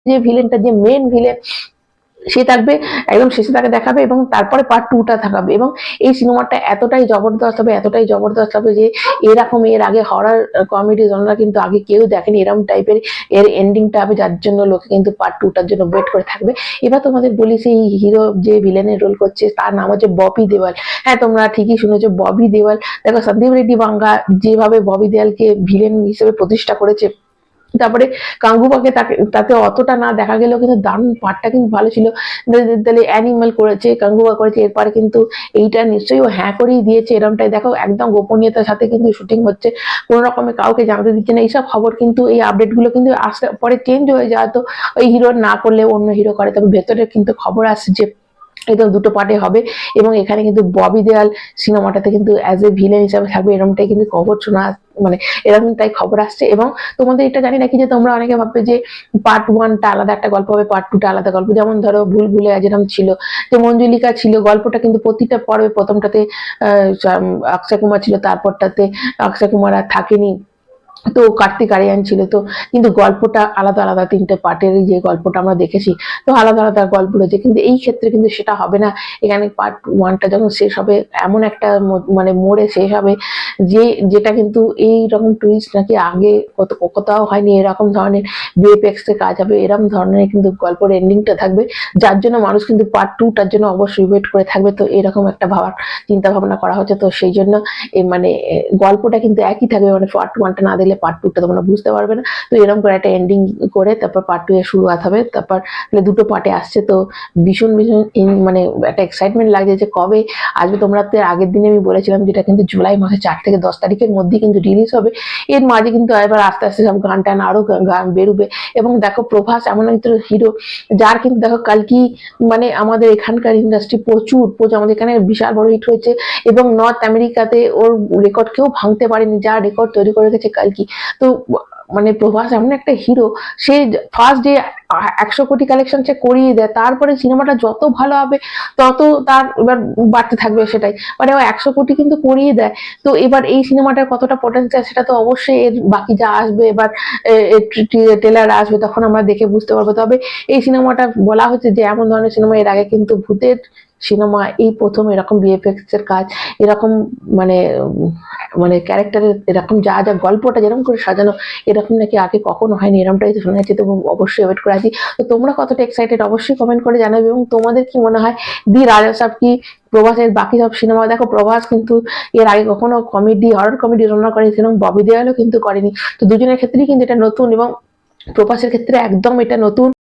যে ভিলেনটা, যে main villain, সে থাকবে একদম শেষে, তাকে দেখাবে এবং তারপরে পার্ট 2টা থাকবে। এবং এই সিনেমাটা এতটাই জবরদস্ত হবে, এতটাই জবরদস্ত হবে যে এরকম এর আগে হরর কমেডি জনরা কিন্তু আগে কেউ দেখেনি এরকম টাইপের এর এন্ডিংটা হবে, যার জন্য লোকে কিন্তু পার্ট 2টার জন্য ওয়েট করে থাকবে। এবার তোমাদের বলি, সেই হিরো যে ভিলেনের রোল করছে তার নাম হচ্ছে ববি দেওয়াল। হ্যাঁ, তোমরা ঠিকই শুনেছো, ববি দেওয়াল। দেখো, সন্দীপ রেড্ডি বাঙ্গা যেভাবে ববি দেওয়ালকে ভিলেন হিসেবে প্রতিষ্ঠা করেছে, তারপরে কাঙ্গুবাকে তাতে অতটা না দেখা গেলেও কিন্তু দারুণ, পার্টটা কিন্তু ভালো ছিল। তাহলে অ্যানিমাল করেছে, কাঙ্গুবা করেছে, এরপরে কিন্তু এইটা নিশ্চয়ই ও হ্যাঁ করেই দিয়েছে। এরমটাই দেখো, একদম গোপনীয়তার সাথে কিন্তু শুটিং হচ্ছে, কোনো রকমে কাউকে জানতে দিচ্ছে না। এইসব খবর কিন্তু, এই আপডেট গুলো কিন্তু আসতে পরে চেঞ্জ হয়ে যায়, তো ওই হিরো না করলে অন্য হিরো করে, তবে ভেতরে কিন্তু খবর আসছে যে একদম 2টো পার্টে হবে। এবং এখানে কিন্তু ববি দেওয়াল সিনেমাটাতে কিন্তু অ্যাজ এ ভিলেন হিসাবে থাকবে, এরকমটাই কিন্তু খবর শোনা, মানে এরকমটাই খবর আসছে। এবং তোমাদের এটা জানি নাকি যে তোমরা অনেকে ভাববে যে পার্ট 1টা আলাদা একটা গল্প হবে, পার্ট 2টা আলাদা গল্প। যেমন ধরো ভুল ভুলাইয়া যেরকম ছিল, যে মঞ্জুলিকা ছিল, গল্পটা কিন্তু প্রতিটা পর্বে, প্রথমটাতে অক্ষয় কুমার ছিল, তারপরটাতে অক্ষয় কুমার আর থাকেনি, তো কার্তিক আরিয়ান ছিল। তো কিন্তু গল্পটা আলাদা আলাদা, 3টে পার্টের যে গল্পটা আমরা দেখেছি, তো আলাদা আলাদা গল্প রয়েছে। কিন্তু এই ক্ষেত্রে কিন্তু সেটা হবে না। এখানে পার্ট 1টা যখন শেষ হবে, এমন একটা মানে মোড়ে শেষ হবে যেটা কিন্তু এই রকম টুইস্ট নাকি আগে কোথাও হয়নি। এরকম ধরনের ভিএফএক্স এ কাজ হবে, এরকম ধরনের কিন্তু গল্পের এন্ডিংটা থাকবে, যার জন্য মানুষ কিন্তু পার্ট 2টার জন্য অবশ্যই ওয়েট করে থাকবে। তো এরকম একটা চিন্তা ভাবনা করা হচ্ছে। তো সেই জন্য মানে গল্পটা কিন্তু একই থাকবে, মানে পার্ট 1টা না দিলে পার্ট 2টা তোমরা বুঝতে পারবে না। তো এরকম করে একটা এন্ডিং করে তারপর পার্ট 2 এর শুরুয়াত হবে। তারপর 2টো পার্টে আসছে, তো ভীষণ ভীষণ মানে একটা এক্সাইটমেন্ট লাগছে যে কবে আসবে। তোমরা তো আগের দিনে আমি বলেছিলাম যেটা কিন্তু জুলাই মাসে 4 থেকে 10 তারিখের মধ্যে কিন্তু রিলিজ হবে। এর মাঝে কিন্তু এবার আস্তে আস্তে সব গান টান আরো গান বেরোবে। এবং দেখো, প্রভাস এমন একটা হিরো, যার কিন্তু দেখো কালকি মানে আমাদের এখানকার ইন্ডাস্ট্রি প্রচুর প্রচুর, আমাদের এখানে বিশাল বড় হিট হয়েছে এবং নর্থ আমেরিকাতে ওর রেকর্ড কেউ ভাঙতে পারেনি, যা রেকর্ড তৈরি করে রেখেছে কালকি। তো মানে প্রভাস এমন একটা হিরো, সে ফার্স্ট ডে 100 কোটি কালেকশন সে করিয়ে দেয়, তারপরে সিনেমাটা যত ভালো হবে তত তার এবার বাড়তে থাকবে। সেটাই মানে ও 100 কোটি কিন্তু করিয়ে দেয়। তো এবার এই সিনেমাটার কতটা পটেনশিয়াল, সেটা তো অবশ্যই এর বাকি যা আসবে, এবার ট্রেলার আসবে, তখন আমরা দেখে বুঝতে পারবো। তবে এই সিনেমাটা বলা হচ্ছে যে এমন ধরনের সিনেমা এর আগে কিন্তু ভূতের সিনেমা এই প্রথম এরকম ভিএফএক্স এর কাজ, এরকম মানে মানে ক্যারেক্টারের এরকম যা যা গল্পটা যেরকম করে সাজানো, এরকম নাকি আগে কখনো হয়নি, এরকমটাই তো শোনা যাচ্ছে। তো অবশ্যই ওয়েট করে আছি। তো তোমরা কতটা এক্সাইটেড অবশ্যই কমেন্ট করে জানাবে। এবং তোমাদের কি মনে হয়, দি রাজা সাহেব কি প্রভাসের বাকি সব সিনেমা, দেখো প্রভাস কিন্তু এর আগে কখনো কমেডি, হরর কমেডি রান্না করেনি, এবং ববি দেওয়ালও কিন্তু করেনি। তো দুজনের ক্ষেত্রেই কিন্তু এটা নতুন, এবং প্রভাসের ক্ষেত্রে একদম এটা নতুন।